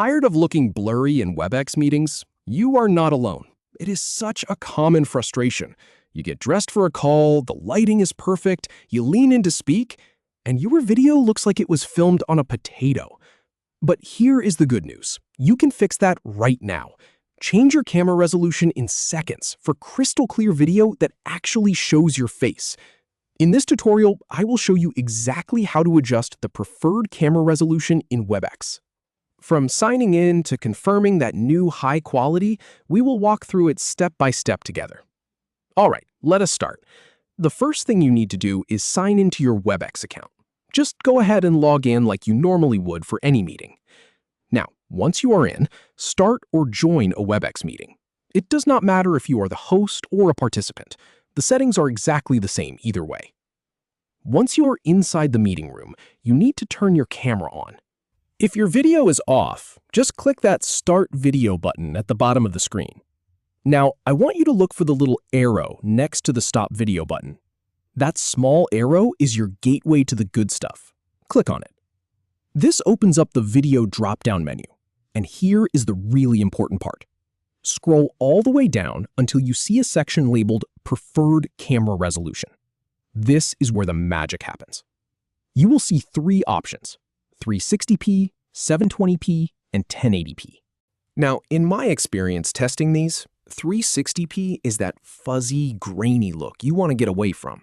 Tired of looking blurry in Webex meetings? You are not alone. It is such a common frustration. You get dressed for a call, the lighting is perfect, you lean in to speak, and your video looks like it was filmed on a potato. But here is the good news. You can fix that right now. Change your camera resolution in seconds for crystal clear video that actually shows your face. In this tutorial, I will show you exactly how to adjust the preferred camera resolution in Webex. From signing in to confirming that new high quality, we will walk through it step by step together. All right, let us start. The first thing you need to do is sign into your Webex account. Just go ahead and log in like you normally would for any meeting. Now, once you are in, start or join a Webex meeting. It does not matter if you are the host or a participant. The settings are exactly the same either way. Once you are inside the meeting room, you need to turn your camera on. If your video is off, just click that Start Video button at the bottom of the screen. Now, I want you to look for the little arrow next to the Stop Video button. That small arrow is your gateway to the good stuff. Click on it. This opens up the video drop-down menu, and here is the really important part. Scroll all the way down until you see a section labeled Preferred Camera Resolution. This is where the magic happens. You will see three options: 360p, 720p, and 1080p. Now, in my experience testing these, 360p is that fuzzy, grainy look you want to get away from.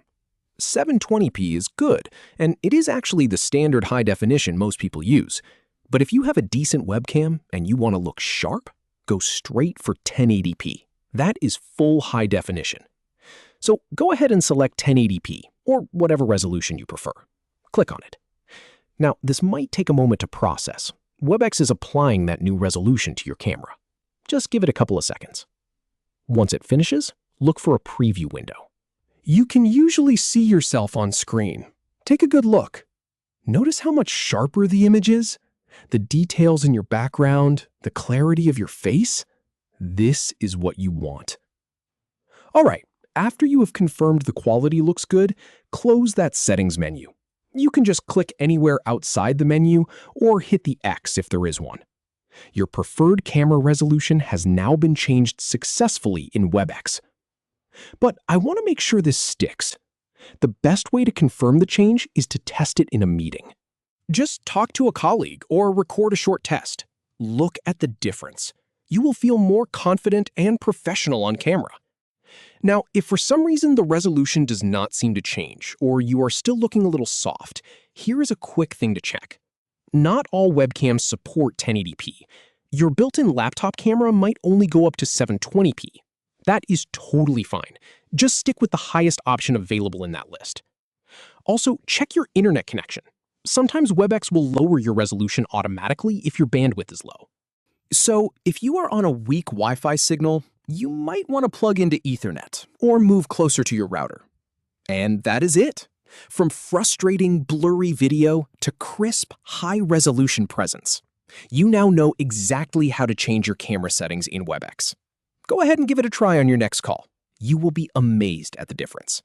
720p is good, and it is actually the standard high definition most people use. But if you have a decent webcam and you want to look sharp, go straight for 1080p. That is full high definition. So go ahead and select 1080p, or whatever resolution you prefer. Click on it. Now, this might take a moment to process. Webex is applying that new resolution to your camera. Just give it a couple of seconds. Once it finishes, look for a preview window. You can usually see yourself on screen. Take a good look. Notice how much sharper the image is? The details in your background, the clarity of your face? This is what you want. All right, after you have confirmed the quality looks good, close that settings menu. You can just click anywhere outside the menu or hit the X if there is one. Your preferred camera resolution has now been changed successfully in Webex. But I want to make sure this sticks. The best way to confirm the change is to test it in a meeting. Just talk to a colleague or record a short test. Look at the difference. You will feel more confident and professional on camera. Now, if for some reason the resolution does not seem to change, or you are still looking a little soft, here is a quick thing to check. Not all webcams support 1080p. Your built-in laptop camera might only go up to 720p. That is totally fine. Just stick with the highest option available in that list. Also, check your internet connection. Sometimes Webex will lower your resolution automatically if your bandwidth is low. So, if you are on a weak Wi-Fi signal, you might want to plug into Ethernet or move closer to your router. And that is it. From frustrating, blurry video to crisp, high-resolution presence. You now know exactly how to change your camera settings in Webex. Go ahead and give it a try on your next call. You will be amazed at the difference.